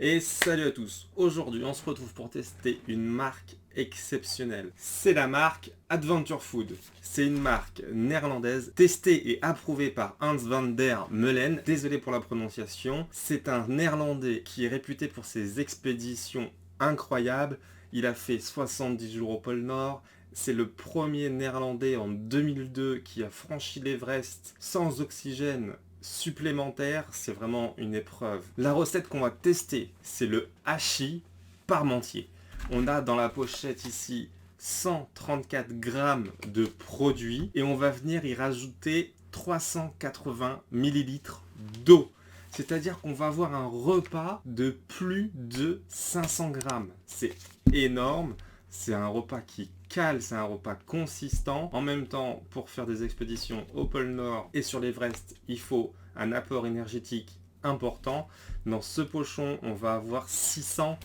Et salut à tous, aujourd'hui on se retrouve pour tester une marque exceptionnelle. C'est la marque Adventure Food. C'est une marque néerlandaise testée et approuvée par Hans van der Meulen. Désolé pour la prononciation. C'est un néerlandais qui est réputé pour ses expéditions incroyables. Il a fait 70 jours au pôle Nord. C'est le premier néerlandais en 2002 qui a franchi l'Everest sans oxygène supplémentaire, c'est vraiment une épreuve. La recette qu'on va tester, c'est le hachis parmentier. On a dans la pochette ici 134 grammes de produit et on va venir y rajouter 380 millilitres d'eau. C'est-à-dire qu'on va avoir un repas de plus de 500 grammes. C'est énorme. C'est un repas qui cale, c'est un repas consistant. En même temps, pour faire des expéditions au pôle Nord et sur l'Everest, il faut un apport énergétique important. Dans ce pochon, on va avoir 600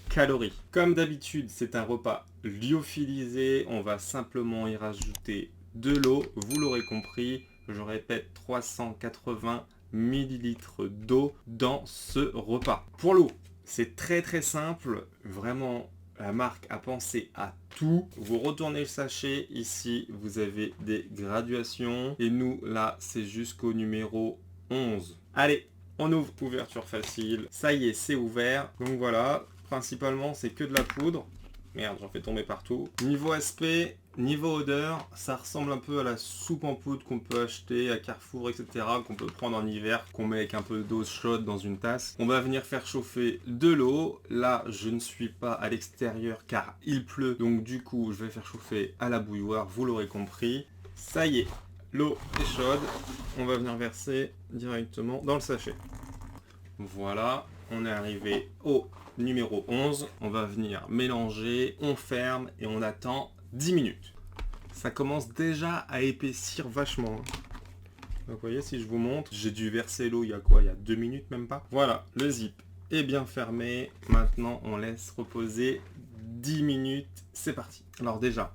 calories. Comme d'habitude, c'est un repas lyophilisé. On va simplement y rajouter de l'eau. Vous l'aurez compris, je répète, 380 millilitres d'eau dans ce repas. Pour l'eau, c'est très simple. Vraiment, la marque a pensé à tout. Vous retournez le sachet, ici vous avez des graduations. Et nous, là, c'est jusqu'au numéro 11. Allez, on ouvre, ouverture facile. Ça y est, c'est ouvert. Donc voilà, principalement c'est que de la poudre. Merde, j'en fais tomber partout. Niveau aspect, niveau odeur, ça ressemble un peu à la soupe en poudre qu'on peut acheter à Carrefour, etc. Qu'on peut prendre en hiver, qu'on met avec un peu d'eau chaude dans une tasse. On va venir faire chauffer de l'eau. Là, je ne suis pas à l'extérieur car il pleut. Donc du coup, je vais faire chauffer à la bouilloire, vous l'aurez compris. Ça y est, l'eau est chaude. On va venir verser directement dans le sachet. Voilà, on est arrivé au numéro 11, on va venir mélanger, on ferme et on attend 10 minutes. Ça commence déjà à épaissir vachement. Donc vous voyez, si je vous montre, j'ai dû verser l'eau il y a quoi? Il y a 2 minutes même pas. Voilà, le zip est bien fermé. Maintenant, on laisse reposer 10 minutes. C'est parti. Alors déjà,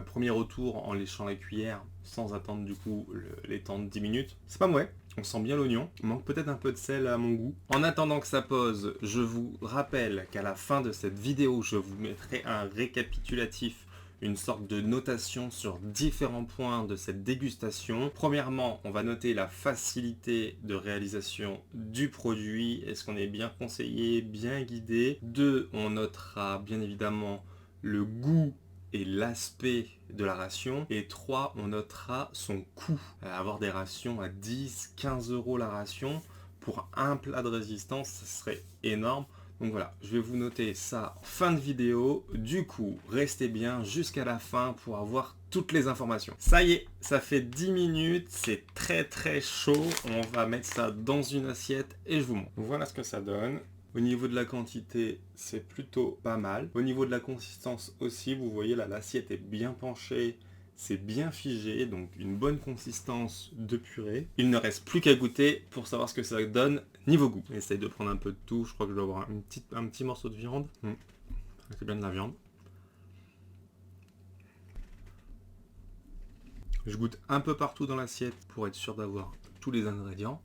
premier retour en léchant la cuillère sans attendre du coup les temps de 10 minutes. C'est pas mauvais. On sent bien l'oignon, il manque peut-être un peu de sel à mon goût. En attendant que ça pose, je vous rappelle qu'à la fin de cette vidéo, je vous mettrai un récapitulatif, une sorte de notation sur différents points de cette dégustation. Premièrement, on va noter la facilité de réalisation du produit. Est-ce qu'on est bien conseillé, bien guidé? 2, on notera bien évidemment le goût et l'aspect de la ration. Et 3, on notera son coût. Avoir des rations à 10, 15 euros la ration pour un plat de résistance, ce serait énorme. Donc voilà, je vais vous noter ça en fin de vidéo. Du coup, restez bien jusqu'à la fin pour avoir toutes les informations. Ça y est, ça fait 10 minutes, c'est très chaud. On va mettre ça dans une assiette et je vous montre. Voilà ce que ça donne. Au niveau de la quantité, c'est plutôt pas mal. Au niveau de la consistance aussi, vous voyez là, l'assiette est bien penchée, c'est bien figé, donc une bonne consistance de purée. Il ne reste plus qu'à goûter pour savoir ce que ça donne niveau goût. Essaye de prendre un peu de tout, je crois que je dois avoir un petit morceau de viande. C'est bien de la viande. Je goûte un peu partout dans l'assiette pour être sûr d'avoir tous les ingrédients.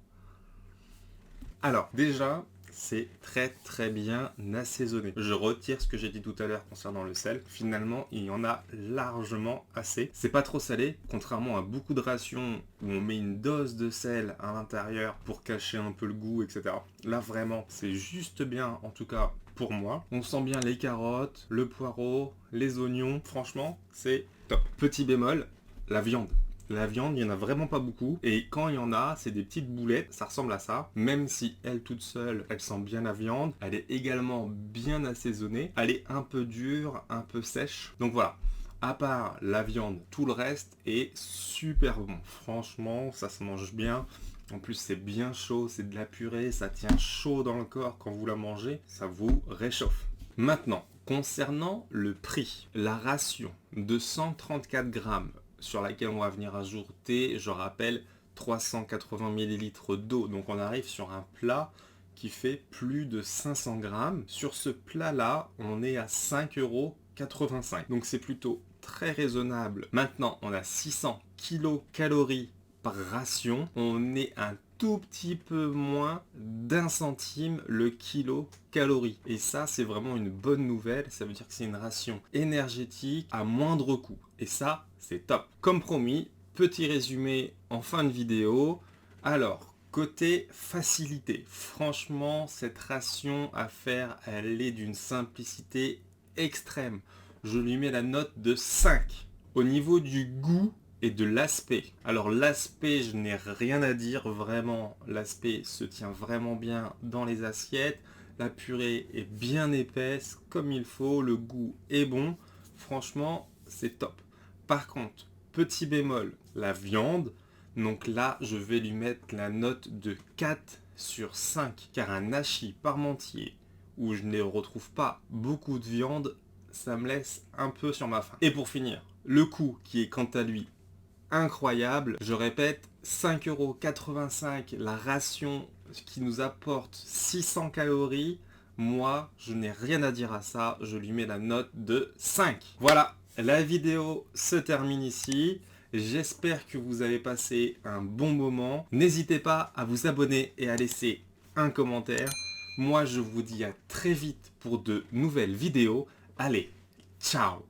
Alors, déjà, c'est très bien assaisonné. Je retire ce que j'ai dit tout à l'heure concernant le sel. Finalement, il y en a largement assez. C'est pas trop salé, contrairement à beaucoup de rations où on met une dose de sel à l'intérieur pour cacher un peu le goût, etc. Là, vraiment, c'est juste bien, en tout cas pour moi. On sent bien les carottes, le poireau, les oignons. Franchement, c'est top. Petit bémol, la viande. La viande, il n'y en a vraiment pas beaucoup. Et quand il y en a, c'est des petites boulettes. Ça ressemble à ça. Même si elle toute seule, elle sent bien la viande. Elle est également bien assaisonnée. Elle est un peu dure, un peu sèche. Donc voilà. À part la viande, tout le reste est super bon. Franchement, ça se mange bien. En plus, c'est bien chaud. C'est de la purée. Ça tient chaud dans le corps quand vous la mangez. Ça vous réchauffe. Maintenant, concernant le prix, la ration de 134 grammes sur laquelle on va venir ajouter, je rappelle, 380 millilitres d'eau. Donc on arrive sur un plat qui fait plus de 500 grammes. Sur ce plat-là, on est à 5,85 €. Donc c'est plutôt très raisonnable. Maintenant, on a 600 kilocalories par ration. On est un tout petit peu moins d'1 centime le kilocalorie. Et ça, c'est vraiment une bonne nouvelle. Ça veut dire que c'est une ration énergétique à moindre coût. Et ça, c'est top. Comme promis, petit résumé en fin de vidéo. Alors, côté facilité, franchement, cette ration à faire, elle est d'une simplicité extrême. Je lui mets la note de 5. Au niveau du goût et de l'aspect. Alors l'aspect, je n'ai rien à dire, vraiment, l'aspect se tient vraiment bien dans les assiettes. La purée est bien épaisse, comme il faut, le goût est bon. Franchement, c'est top. Par contre, petit bémol, la viande. Donc là, je vais lui mettre la note de 4 sur 5, car un hachis parmentier où je ne retrouve pas beaucoup de viande, ça me laisse un peu sur ma faim. Et pour finir, le coût qui est quant à lui incroyable, je répète, 5,85 € la ration qui nous apporte 600 calories. Moi, je n'ai rien à dire à ça, je lui mets la note de 5. Voilà, la vidéo se termine ici. J'espère que vous avez passé un bon moment. N'hésitez pas à vous abonner et à laisser un commentaire. Moi, je vous dis à très vite pour de nouvelles vidéos. Allez, ciao!